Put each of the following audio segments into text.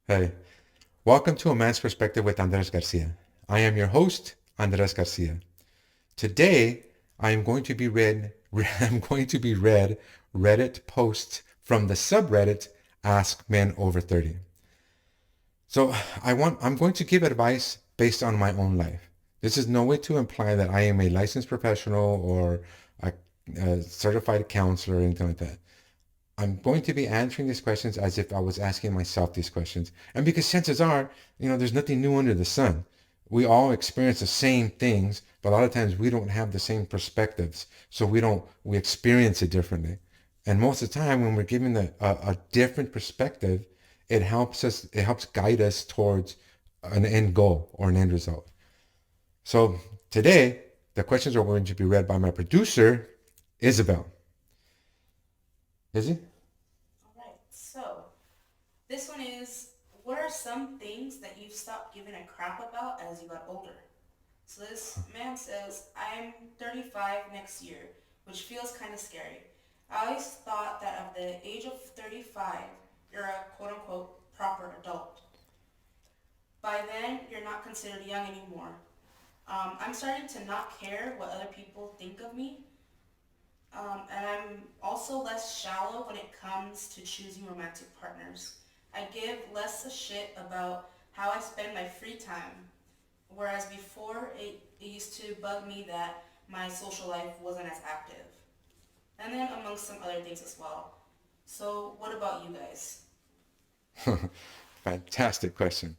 Hey, welcome to A Man's Perspective with Andres Garcia. I am your host, Andres Garcia. Today, I am going to be read. I'm going to be read Reddit posts from the subreddit Ask Men Over 30. So I'm going to give advice based on my own life. This is no way to imply that I am a licensed professional or a certified counselor or anything like that. I'm going to be answering these questions as if I was asking myself these questions. And because chances are, there's nothing new under the sun. We all experience the same things, but a lot of times we don't have the same perspectives. So we experience it differently. And most of the time when we're given a different perspective, it helps guide us towards an end goal or an end result. So today, the questions are going to be read by my producer, Isabel. Is he? All right, so this one is what are some things that you've stopped giving a crap about as you got older? So this man says, I'm 35 next year, which feels kind of scary. I always thought that at the age of 35, you're a quote unquote proper adult. By then, you're not considered young anymore. I'm starting to not care what other people think of me. And I'm also less shallow when it comes to choosing romantic partners. I give less a shit about how I spend my free time, whereas before it used to bug me that my social life wasn't as active. And then amongst some other things as well. So, what about you guys? Fantastic question.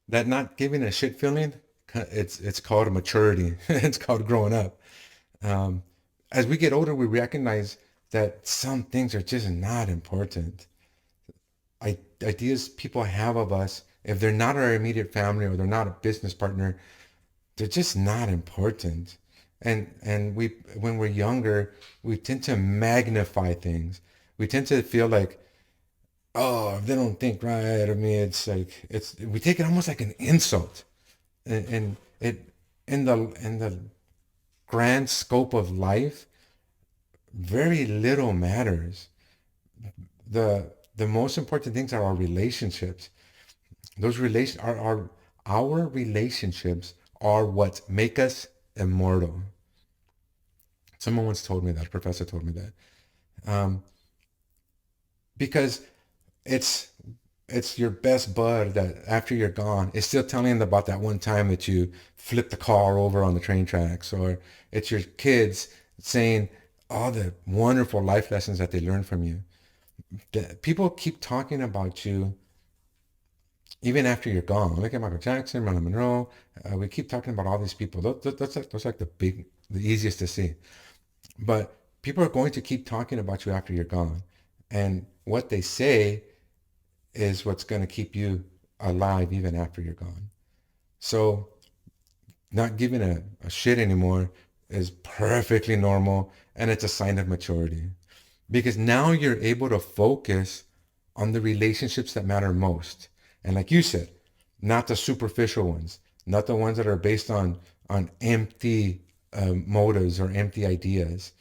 That not giving a shit feeling, it's called maturity. It's called growing up. Um, as we get older, we recognize that some things are just not important. Ideas people have of us, if they're not our immediate family or they're not a business partner, they're just not important. And when we're younger, we tend to magnify things. We tend to feel like, oh, if they don't think right of me, it's like we take it almost like an insult. And it in the grand scope of life, very little matters. The most important things are our relationships. Those relation are our relationships are what make us immortal. Someone once told me that, a professor told me that. Um, because it's it's your best bud that after you're gone is still telling about that one time that you flipped the car over on the train tracks, or it's your kids saying all the wonderful life lessons that they learned from you. People keep talking about you even after you're gone. Look at Michael Jackson, Marilyn Monroe. We keep talking about all these people. Those like the easiest to see. But people are going to keep talking about you after you're gone, and what they say is what's going to keep you alive even after you're gone. So not giving a shit anymore is perfectly normal, and it's a sign of maturity because now you're able to focus on the relationships that matter most. And like you said, not the superficial ones, not the ones that are based on empty motives or empty ideas.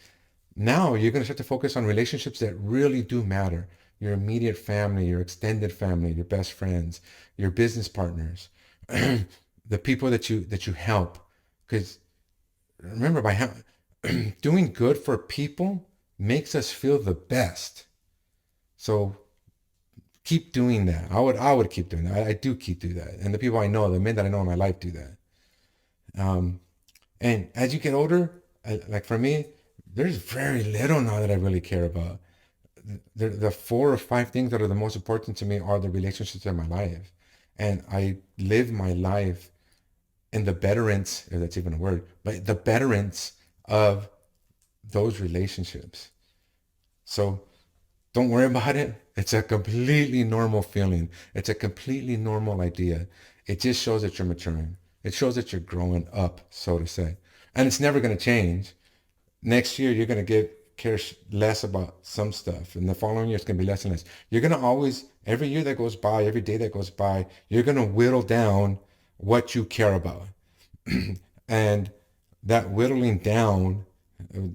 Now you're going to start to focus on relationships that really do matter. Your immediate family, your extended family, your best friends, your business partners, the people that you help. Because remember, doing good for people makes us feel the best. So keep doing that. I would keep doing that. I do keep doing that, and the people I know, the men that I know in my life, do that. Um, and as you get older, like for me, there's very little now that I really care about. The four or five things that are the most important to me are the relationships in my life. And I live my life in the betterance, if that's even a word, but the betterance of those relationships. So don't worry about it. It's a completely normal feeling. It's a completely normal idea. It just shows that you're maturing. It shows that you're growing up, so to say. And it's never going to change. Next year you're going to get care less about some stuff, and the following year it's going to be less and less. You're going to always, every year that goes by, every day that goes by, you're going to whittle down what you care about. And that whittling down,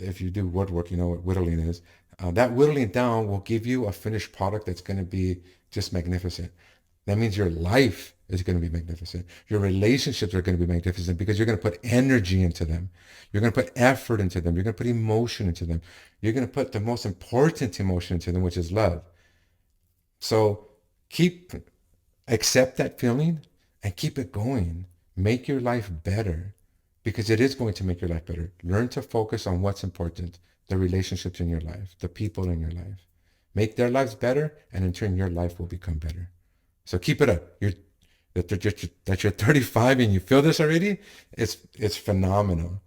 if you do woodwork, you know what whittling is. That whittling down will give you a finished product that's going to be just magnificent. That means your life is going to be magnificent. Your relationships are going to be magnificent because you're going to put energy into them. You're going to put effort into them. You're going to put emotion into them. You're going to put the most important emotion into them, which is love. So keep accept that feeling and keep it going. Make your life better because it is going to make your life better. Learn to focus on what's important, the relationships in your life, the people in your life. Make their lives better, and in turn, your life will become better. So keep it up. That you're 35 and you feel this already. It's phenomenal.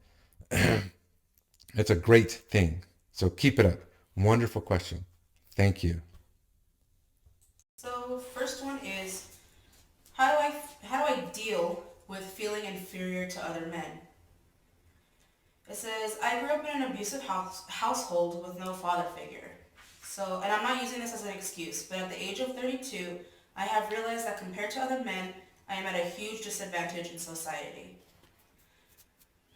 It's a great thing. So keep it up. Wonderful question. Thank you. So first one is how do I deal with feeling inferior to other men? It says, I grew up in an abusive household with no father figure. So, and I'm not using this as an excuse, but at the age of 32, I have realized that compared to other men, I am at a huge disadvantage in society.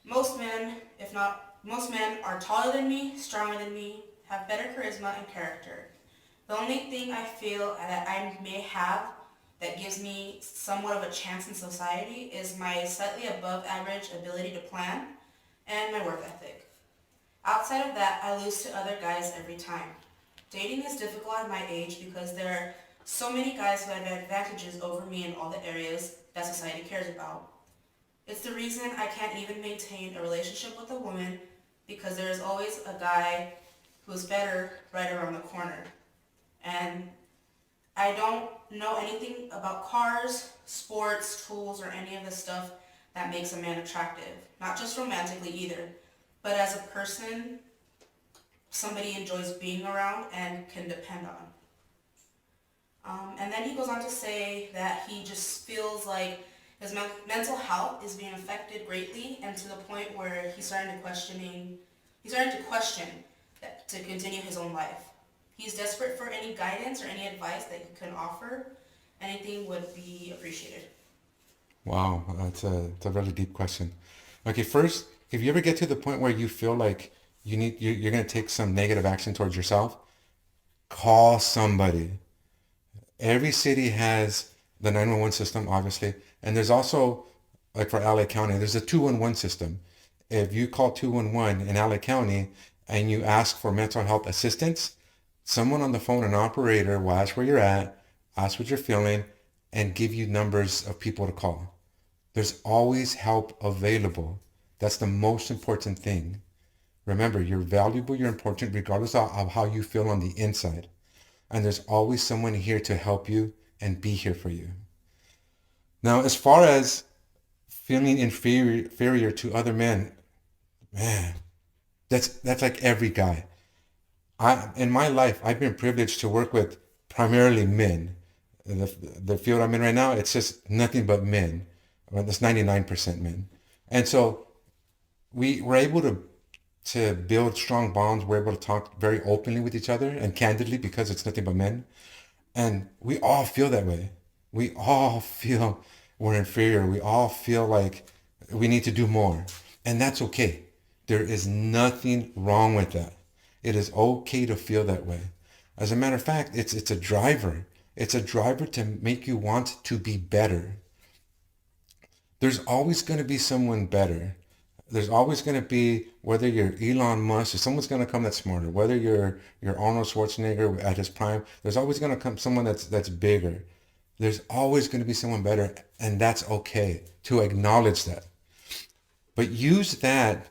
Most men, if not most men, are taller than me, stronger than me, have better charisma and character. The only thing I feel that I may have that gives me somewhat of a chance in society is my slightly above average ability to plan and my work ethic. Outside of that, I lose to other guys every time. Dating is difficult at my age because there are so many guys who have advantages over me in all the areas that society cares about. It's the reason I can't even maintain a relationship with a woman because there is always a guy who's better right around the corner. And I don't know anything about cars, sports, tools, or any of the stuff that makes a man attractive. Not just romantically either, but as a person, somebody enjoys being around and can depend on. And then he goes on to say that he just feels like his mental health is being affected greatly, and to the point where he's starting to question that to continue his own life. He's desperate for any guidance or any advice that you can offer. Anything would be appreciated. Wow, it's a really deep question. Okay, first, if you ever get to the point where you feel like you're going to take some negative action towards yourself, call somebody. Every city has the 911 system, obviously, and there's also, like for LA County, there's a 211 system. If you call 211 in LA County and you ask for mental health assistance, someone on the phone, an operator, will ask where you're at, ask what you're feeling, and give you numbers of people to call. There's always help available. That's the most important thing. Remember, you're valuable, you're important, regardless of how you feel on the inside. And there's always someone here to help you and be here for you. Now, as far as feeling inferior to other men, man, that's like every guy. In my life, I've been privileged to work with primarily men. The field I'm in right now, it's just nothing but men. Well, it's 99% men. And so we were able to build strong bonds. We're able to talk very openly with each other and candidly because it's nothing but men. And we all feel that way. We all feel we're inferior. We all feel like we need to do more. And that's okay. There is nothing wrong with that. It is okay to feel that way. As a matter of fact, it's a driver. It's a driver to make you want to be better. There's always going to be someone better. There's always going to be, whether you're Elon Musk or someone's going to come that's smarter, whether you're Arnold Schwarzenegger at his prime, there's always going to come someone that's bigger. There's always going to be someone better, and that's okay to acknowledge that. But use that,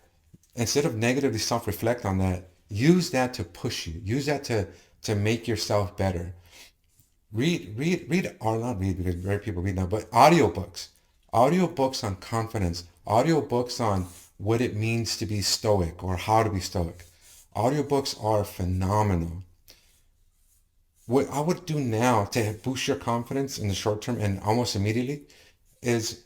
instead of negatively self-reflect on that, use that to push you. Use that to make yourself better. Read, or not read because very people read now, but audiobooks on confidence, audiobooks on what it means to be stoic or how to be stoic. Audiobooks are phenomenal. What I would do now to boost your confidence in the short term and almost immediately is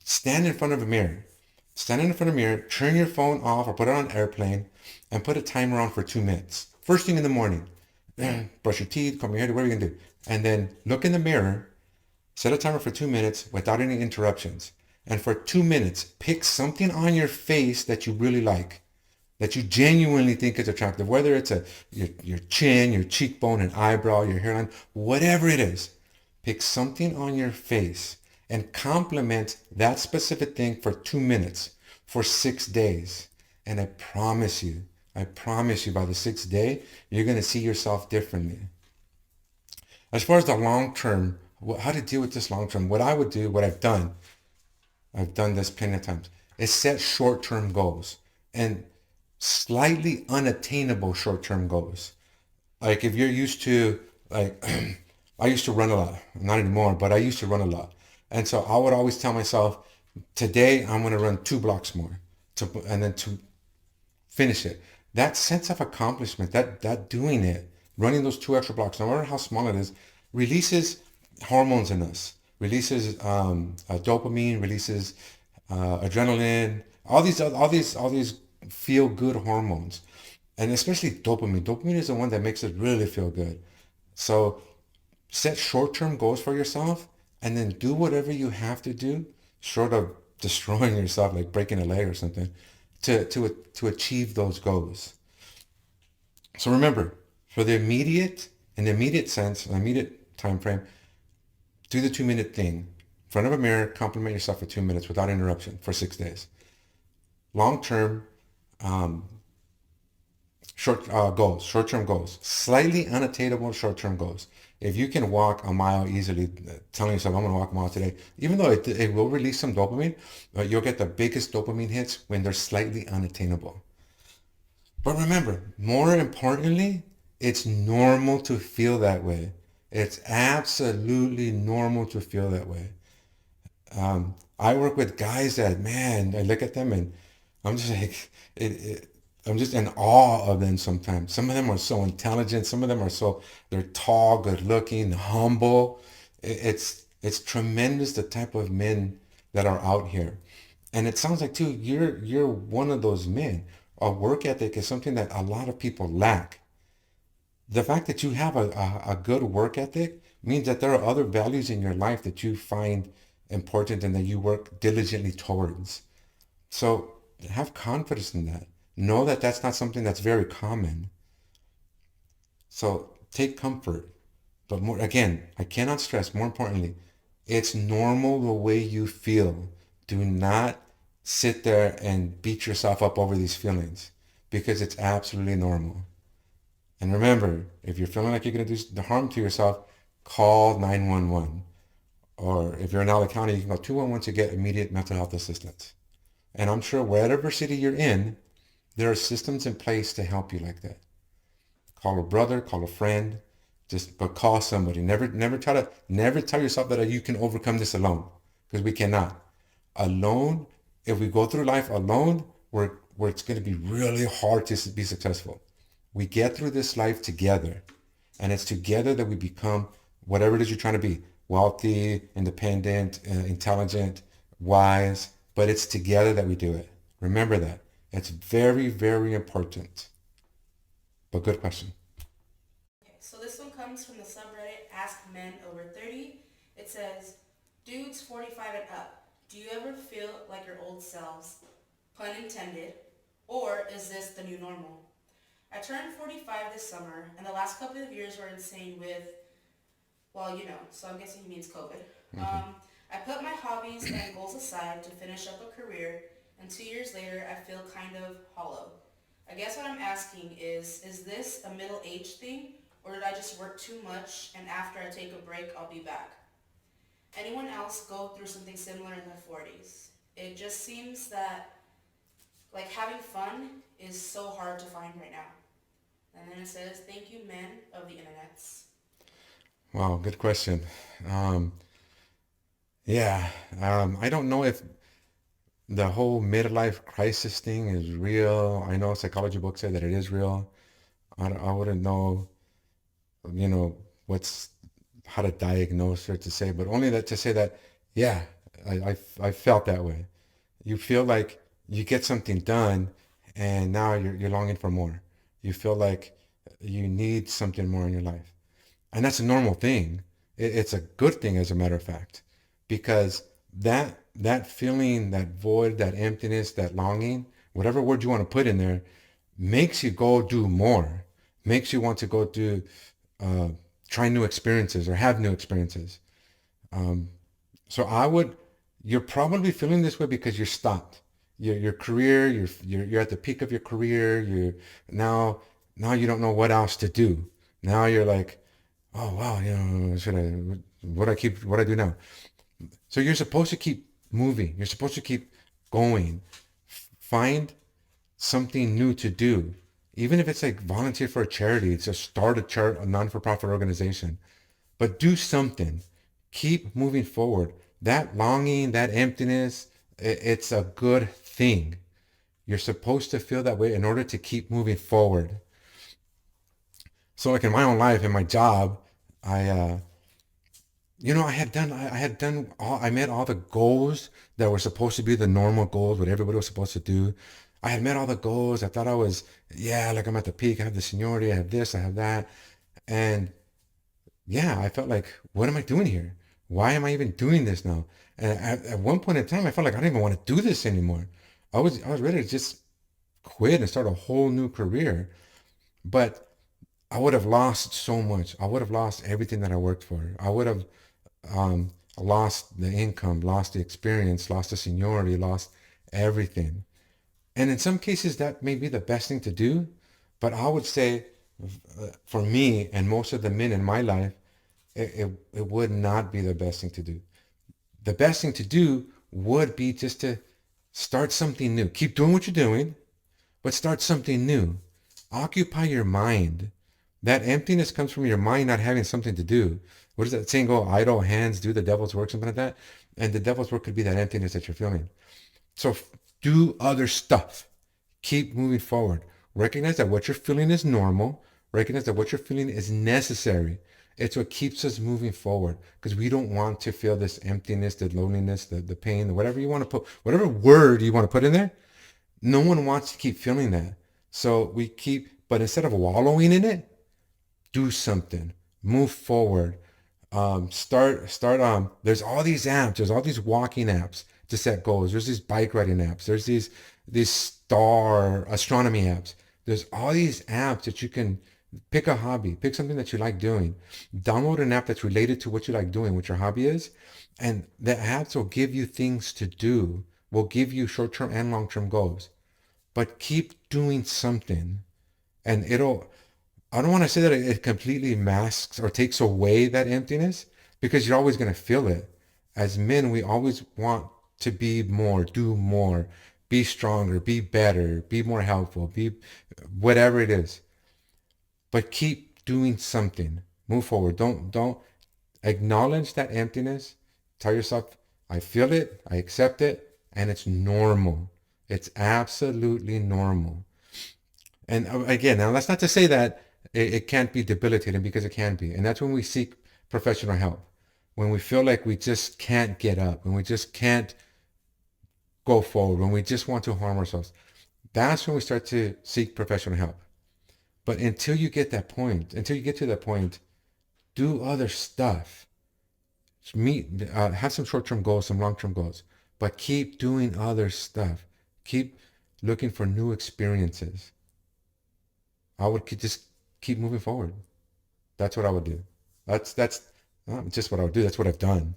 stand in front of a mirror. Stand in front of a mirror, turn your phone off or put it on airplane, and put a timer on for 2 minutes. First thing in the morning, brush your teeth, comb your hair, whatever you're going to do. And then look in the mirror, set a timer for 2 minutes without any interruptions. And for 2 minutes, pick something on your face that you really like. that you genuinely think is attractive, whether it's your chin, your cheekbone, an eyebrow, your hairline, whatever it is. Pick something on your face and compliment that specific thing for 2 minutes for 6 days. And I promise you by the sixth day, you're going to see yourself differently. As far as the long term, how to deal with this long term, what I would do, what I've done this plenty of times, is set short term goals and slightly unattainable short term goals. Like if you're used to, like, I used to run a lot, not anymore, but I used to run a lot. And so I would always tell myself, today I'm going to run 2 blocks more and then to finish it. That sense of accomplishment, that doing it, running those 2 extra blocks, no matter how small it is, releases hormones in us, releases dopamine, releases adrenaline, all these feel good hormones, and especially dopamine. Dopamine is the one that makes it really feel good. So set short-term goals for yourself, and then do whatever you have to do, short of destroying yourself, like breaking a leg or something, to achieve those goals. So remember, for in the immediate sense, the immediate time frame, do the 2 minute thing. In front of a mirror, compliment yourself for 2 minutes without interruption for 6 days. Long term, um, short-term goals, slightly unattainable short-term goals. If you can walk a mile easily, telling yourself, I'm going to walk a mile today, even though it will release some dopamine, you'll get the biggest dopamine hits when they're slightly unattainable. But remember, more importantly, it's normal to feel that way. It's absolutely normal to feel that way. I work with guys that, man, I look at them and I'm just like, I'm just in awe of them sometimes. Some of them are so intelligent. Some of them they're tall, good looking, humble. It's tremendous the type of men that are out here. And it sounds like too, you're one of those men. A work ethic is something that a lot of people lack. The fact that you have a good work ethic means that there are other values in your life that you find important and that you work diligently towards. So have confidence in that. Know that that's not something that's very common. So take comfort. But more, again, I cannot stress, more importantly, it's normal the way you feel. Do not sit there and beat yourself up over these feelings because it's absolutely normal. And remember, if you're feeling like you're going to do the harm to yourself, call 911. Or if you're in LA County, you can call 211 to get immediate mental health assistance. And I'm sure whatever city you're in, there are systems in place to help you like that. Call a brother, call a friend, but call somebody. Never tell yourself that you can overcome this alone, because we cannot. Alone, if we go through life alone, where it's going to be really hard to be successful. We get through this life together, and it's together that we become whatever it is you're trying to be: wealthy, independent, intelligent, wise. But it's together that we do it. Remember that. It's very, very important. But good question. Okay, so this one comes from the subreddit Ask Men Over 30. It says, dudes 45 and up, do you ever feel like your old selves, pun intended, or is this the new normal? I turned 45 this summer, and the last couple of years were insane with, well, so I'm guessing he means COVID. Okay. I put my hobbies and goals aside to finish up a career, and 2 years later, I feel kind of hollow. I guess what I'm asking is this a middle age thing, or did I just work too much, and after I take a break, I'll be back? Anyone else go through something similar in their 40s? It just seems that, like, having fun is so hard to find right now. And then it says, thank you, men of the internets. Wow, good question. Um, yeah, I don't know if the whole midlife crisis thing is real. I know psychology books say that it is real. I wouldn't know, you know, what's how to diagnose or to say, but only that to say that, yeah, I felt that way. You feel like you get something done and now you're longing for more. You feel like you need something more in your life. And that's a normal thing. It's a good thing, as a matter of fact, because that feeling, that void, that emptiness, that longing, whatever word you want to put in there, makes you go do more, makes you want to go do, uh, try new experiences or have new experiences. Um, so I would, you're probably feeling this way because you're stopped. Your career, you're at the peak of your career. Now, now you don't know what else to do. Now you're like, oh wow, should I, what I do now? So you're supposed to keep moving. You're supposed to keep going. Find something new to do. Even if it's like volunteer for a charity, it's just start a non-for-profit organization. But do something. Keep moving forward. That longing, that emptiness, it's a good thing. You're supposed to feel that way in order to keep moving forward. So like in my own life, in my job, I I had done all, I met all the goals that were supposed to be the normal goals, what everybody was supposed to do. I had met all the goals. I thought I was, yeah, like I'm at the peak. I have the seniority. I have this. I have that. And yeah, I felt like, what am I doing here? Why am I even doing this now? And at one point in time, I felt like I don't even want to do this anymore. I was ready to just quit and start a whole new career. But I would have lost so much. I would have lost everything that I worked for. I would have lost the income, lost the experience, lost the seniority, lost everything. And in some cases, that may be the best thing to do. But I would say, for me and most of the men in my life, it would not be the best thing to do. The best thing to do would be just to start something new. Keep doing what you're doing, but start something new. Occupy your mind. That emptiness comes from your mind not having something to do. What does that saying go? Idle hands do the devil's work, something like that. And the devil's work could be that emptiness that you're feeling. So do other stuff. Keep moving forward. Recognize that what you're feeling is normal. Recognize that what you're feeling is necessary. It's what keeps us moving forward because we don't want to feel this emptiness, the loneliness, the pain, whatever you want to put, whatever word you want to put in there. No one wants to keep feeling that. So we keep, but instead of wallowing in it, do something, move forward. There's all these apps, there's all these walking apps to set goals. There's these bike riding apps. There's these star astronomy apps. There's all these apps that you can pick a hobby, pick something that you like doing. Download an app that's related to what you like doing, what your hobby is, and the apps will give you things to do, will give you short-term and long-term goals. But keep doing something and I don't want to say that it completely masks or takes away that emptiness because you're always going to feel it. As men, we always want to be more, do more, be stronger, be better, be more helpful, be whatever it is. But keep doing something. Move forward. Don't acknowledge that emptiness. Tell yourself, I feel it, I accept it, and it's normal. It's absolutely normal. And again, now that's not to say that it can't be debilitating because it can be. And that's when we seek professional help. When we feel like we just can't get up, when we just can't go forward, when we just want to harm ourselves. That's when we start to seek professional help. But until you get to that point, do other stuff. Have some short-term goals, some long-term goals, but keep doing other stuff. Keep looking for new experiences. I would just keep moving forward. That's what I would do. That's not just what I would do. That's what I've done.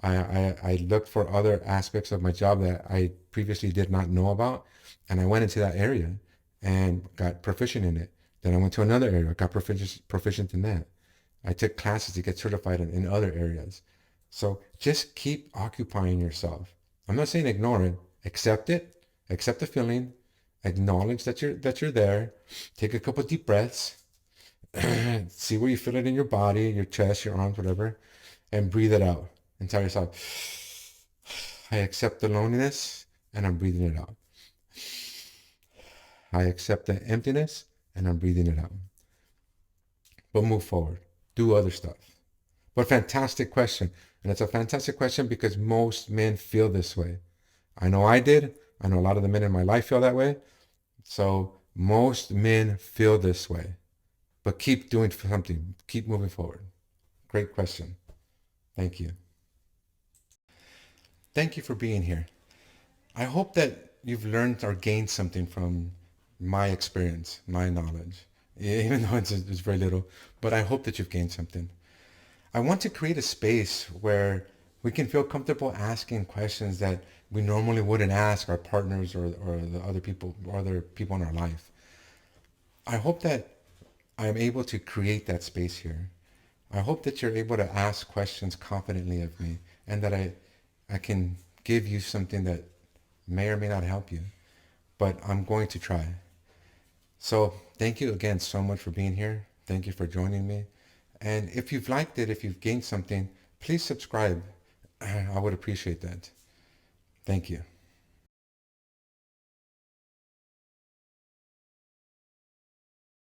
I looked for other aspects of my job that I previously did not know about, and I went into that area and got proficient in it. Then I went to another area, got proficient in that. I took classes to get certified in other areas. So just keep occupying yourself. I'm not saying ignore it. Accept the feeling, acknowledge that you're there. Take a couple deep breaths. See where you feel it in your body, your chest, your arms, whatever, and breathe it out. And tell yourself, I accept the loneliness and I'm breathing it out. I accept the emptiness and I'm breathing it out. But move forward. Do other stuff. But fantastic question. And it's a fantastic question because most men feel this way. I know I did. I know a lot of the men in my life feel that way. So most men feel this way. But keep doing something. Keep moving forward. Great question. Thank you. Thank you for being here. I hope that you've learned or gained something from my experience, my knowledge, even though it's very little. But I hope that you've gained something. I want to create a space where we can feel comfortable asking questions that we normally wouldn't ask our partners or the other people in our life. I hope that I'm able to create that space here. I hope that you're able to ask questions confidently of me and that I can give you something that may or may not help you, but I'm going to try. So thank you again so much for being here. Thank you for joining me. And if you've liked it, if you've gained something, please subscribe. I would appreciate that. Thank you.